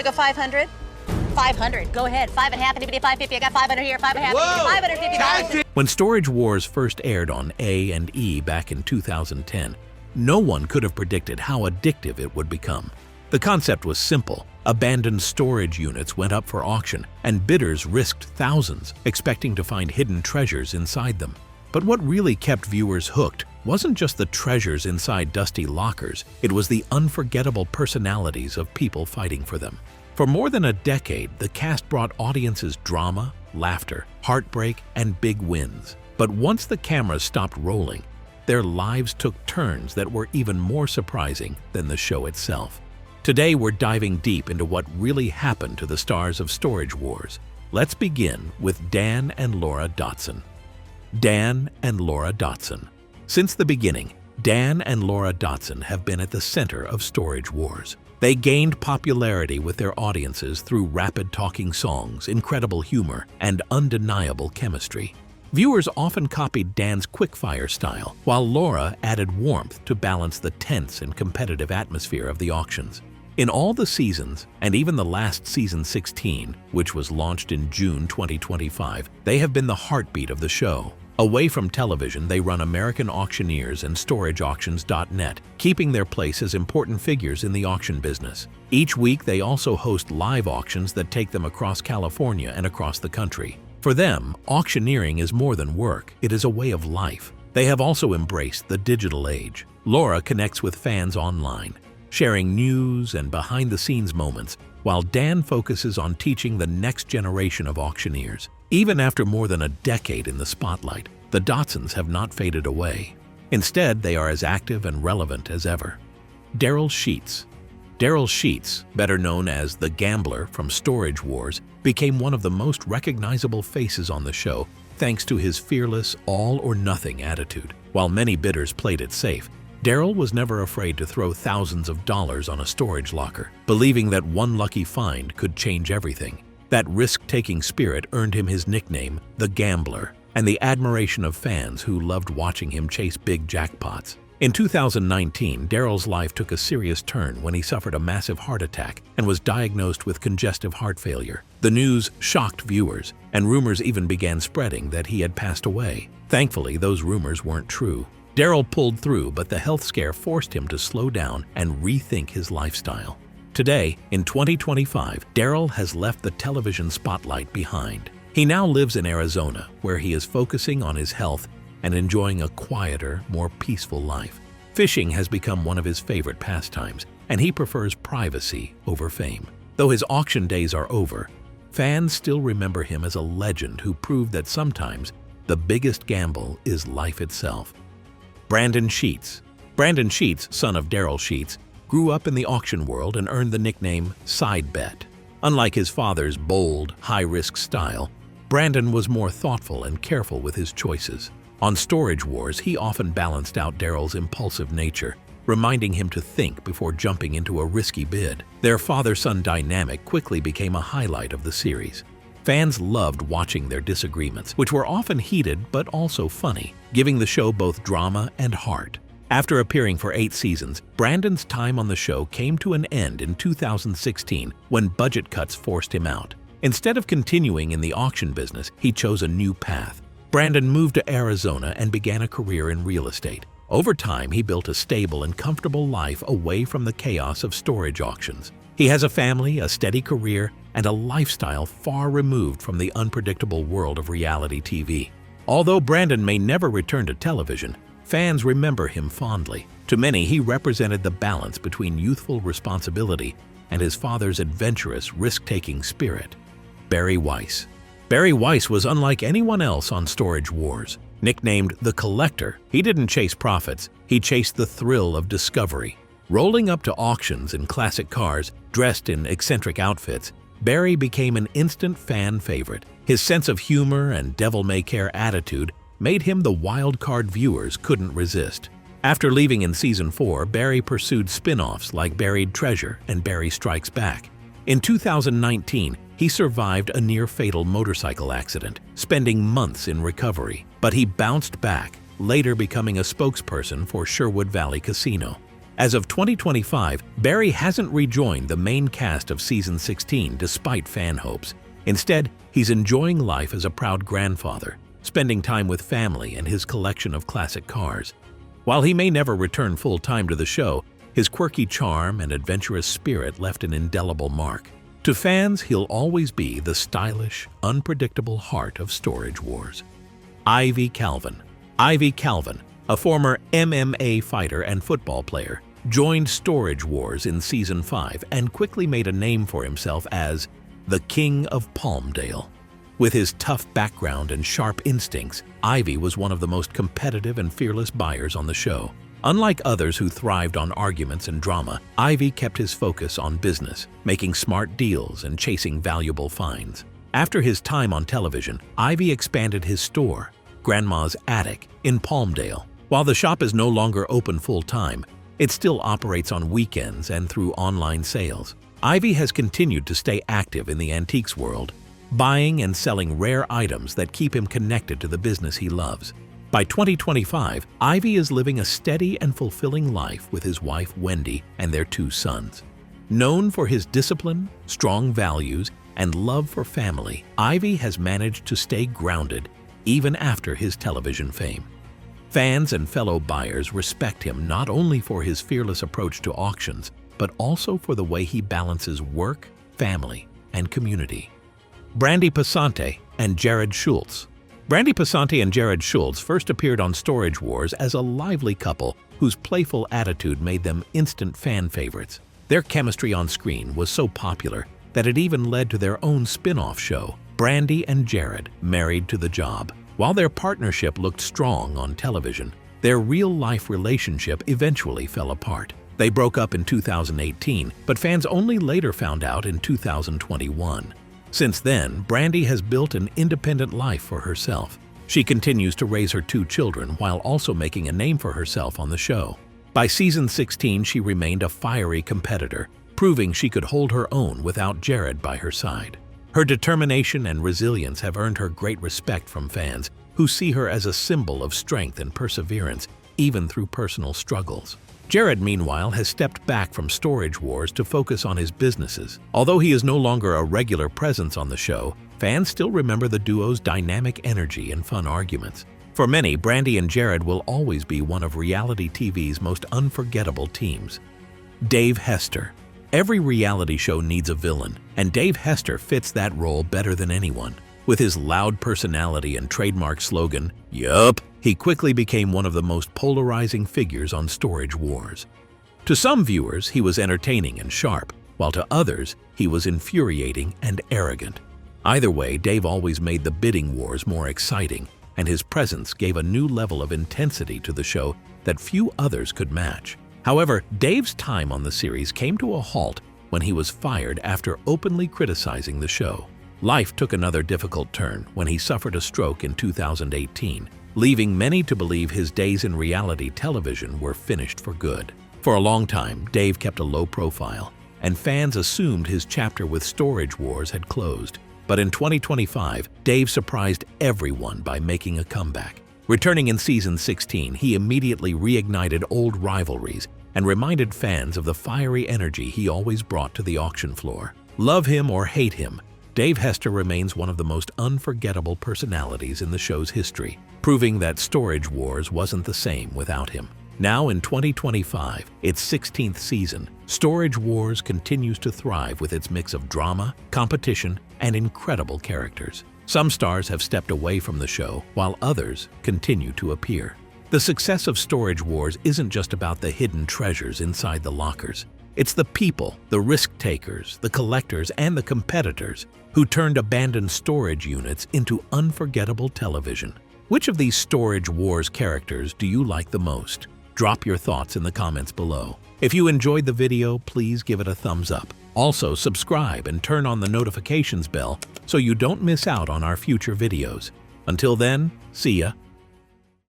to go 500? 500. Go ahead. 5 and a half, anybody 550. I got 500 here, 5 and a half, anybody 550. When Storage Wars first aired on A&E back in 2010, no one could have predicted how addictive it would become. The concept was simple. Abandoned storage units went up for auction, and bidders risked thousands, expecting to find hidden treasures inside them. But what really kept viewers hooked wasn't just the treasures inside dusty lockers, it was the unforgettable personalities of people fighting for them. For more than a decade, the cast brought audiences drama, laughter, heartbreak, and big wins. But once the cameras stopped rolling, their lives took turns that were even more surprising than the show itself. Today, we're diving deep into what really happened to the stars of Storage Wars. Let's begin with Dan and Laura Dotson. Dan and Laura Dotson. Since the beginning, Dan and Laura Dotson have been at the center of Storage Wars. They gained popularity with their audiences through rapid talking songs, incredible humor, and undeniable chemistry. Viewers often copied Dan's quick-fire style, while Laura added warmth to balance the tense and competitive atmosphere of the auctions. In all the seasons, and even the last season 16, which was launched in June 2025, they have been the heartbeat of the show. Away from television, they run American Auctioneers and StorageAuctions.net, keeping their place as important figures in the auction business. Each week, they also host live auctions that take them across California and across the country. For them, auctioneering is more than work, it is a way of life. They have also embraced the digital age. Laura connects with fans online, sharing news and behind-the-scenes moments, while Dan focuses on teaching the next generation of auctioneers. Even after more than a decade in the spotlight, the Dotsons have not faded away. Instead, they are as active and relevant as ever. Daryl Sheets. Daryl Sheets, better known as the Gambler from Storage Wars, became one of the most recognizable faces on the show thanks to his fearless, all-or-nothing attitude. While many bidders played it safe, Daryl was never afraid to throw thousands of dollars on a storage locker, believing that one lucky find could change everything. That risk-taking spirit earned him his nickname, the Gambler, and the admiration of fans who loved watching him chase big jackpots. In 2019, Daryl's life took a serious turn when he suffered a massive heart attack and was diagnosed with congestive heart failure. The news shocked viewers, and rumors even began spreading that he had passed away. Thankfully, those rumors weren't true. Daryl pulled through, but the health scare forced him to slow down and rethink his lifestyle. Today, in 2025, Daryl has left the television spotlight behind. He now lives in Arizona, where he is focusing on his health and enjoying a quieter, more peaceful life. Fishing has become one of his favorite pastimes, and he prefers privacy over fame. Though his auction days are over, fans still remember him as a legend who proved that sometimes the biggest gamble is life itself. Brandi Sheets. Brandi Sheets, son of Daryl Sheets, grew up in the auction world and earned the nickname Side Bet. Unlike his father's bold, high-risk style, Brandon was more thoughtful and careful with his choices. On Storage Wars, he often balanced out Daryl's impulsive nature, reminding him to think before jumping into a risky bid. Their father-son dynamic quickly became a highlight of the series. Fans loved watching their disagreements, which were often heated but also funny, giving the show both drama and heart. After appearing for 8 seasons, Brandon's time on the show came to an end in 2016 when budget cuts forced him out. Instead of continuing in the auction business, he chose a new path. Brandon moved to Arizona and began a career in real estate. Over time, he built a stable and comfortable life away from the chaos of storage auctions. He has a family, a steady career, and a lifestyle far removed from the unpredictable world of reality TV. Although Brandon may never return to television, fans remember him fondly. To many, he represented the balance between youthful responsibility and his father's adventurous, risk-taking spirit. Weiss. Weiss was unlike anyone else on Storage Wars. Nicknamed the Collector, he didn't chase profits, he chased the thrill of discovery. Rolling up to auctions in classic cars, dressed in eccentric outfits, Barry became an instant fan favorite. His sense of humor and devil-may-care attitude made him the wild card viewers couldn't resist. After leaving in Season 4, Barry pursued spin-offs like Buried Treasure and Barry Strikes Back. In 2019, he survived a near-fatal motorcycle accident, spending months in recovery. But he bounced back, later becoming a spokesperson for Sherwood Valley Casino. As of 2025, Barry hasn't rejoined the main cast of season 16 despite fan hopes. Instead, he's enjoying life as a proud grandfather, spending time with family and his collection of classic cars. While he may never return full-time to the show, his quirky charm and adventurous spirit left an indelible mark. To fans, he'll always be the stylish, unpredictable heart of Storage Wars. Ivy Calvin. Ivy Calvin, a former MMA fighter and football player, joined Storage Wars in Season 5 and quickly made a name for himself as the King of Palmdale. With his tough background and sharp instincts, Ivy was one of the most competitive and fearless buyers on the show. Unlike others who thrived on arguments and drama, Ivy kept his focus on business, making smart deals and chasing valuable finds. After his time on television, Ivy expanded his store, Grandma's Attic, in Palmdale. While the shop is no longer open full-time, it still operates on weekends and through online sales. Ivy has continued to stay active in the antiques world, buying and selling rare items that keep him connected to the business he loves. By 2025, Ivy is living a steady and fulfilling life with his wife Wendy and their 2 sons. Known for his discipline, strong values, and love for family, Ivy has managed to stay grounded even after his television fame. Fans and fellow buyers respect him not only for his fearless approach to auctions, but also for the way he balances work, family, and community. Brandi and Jarrod Schultz. Brandi and Jarrod Schultz first appeared on Storage Wars as a lively couple whose playful attitude made them instant fan favorites. Their chemistry on screen was so popular that it even led to their own spin-off show, Brandi and Jarrod, Married to the Job. While their partnership looked strong on television, their real-life relationship eventually fell apart. They broke up in 2018, but fans only later found out in 2021. Since then, Brandi has built an independent life for herself. She continues to raise her 2 children while also making a name for herself on the show. By season 16, she remained a fiery competitor, proving she could hold her own without Jarrod by her side. Her determination and resilience have earned her great respect from fans, who see her as a symbol of strength and perseverance, even through personal struggles. Jarrod, meanwhile, has stepped back from Storage Wars to focus on his businesses. Although he is no longer a regular presence on the show, fans still remember the duo's dynamic energy and fun arguments. For many, Brandi and Jarrod will always be one of reality TV's most unforgettable teams. Dave Hester. Every reality show needs a villain, and Dave Hester fits that role better than anyone. With his loud personality and trademark slogan, "Yup," he quickly became one of the most polarizing figures on Storage Wars. To some viewers, he was entertaining and sharp, while to others, he was infuriating and arrogant. Either way, Dave always made the bidding wars more exciting, and his presence gave a new level of intensity to the show that few others could match. However, Dave's time on the series came to a halt when he was fired after openly criticizing the show. Life took another difficult turn when he suffered a stroke in 2018, leaving many to believe his days in reality television were finished for good. For a long time, Dave kept a low profile, and fans assumed his chapter with Storage Wars had closed. But in 2025, Dave surprised everyone by making a comeback. Returning in season 16, he immediately reignited old rivalries and reminded fans of the fiery energy he always brought to the auction floor. Love him or hate him, Dave Hester remains one of the most unforgettable personalities in the show's history, proving that Storage Wars wasn't the same without him. Now in 2025, its 16th season, Storage Wars continues to thrive with its mix of drama, competition, and incredible characters. Some stars have stepped away from the show, while others continue to appear. The success of Storage Wars isn't just about the hidden treasures inside the lockers. It's the people, the risk-takers, the collectors, and the competitors who turned abandoned storage units into unforgettable television. Which of these Storage Wars characters do you like the most? Drop your thoughts in the comments below. If you enjoyed the video, please give it a thumbs up. Also, subscribe and turn on the notifications bell so you don't miss out on our future videos. Until then, see ya.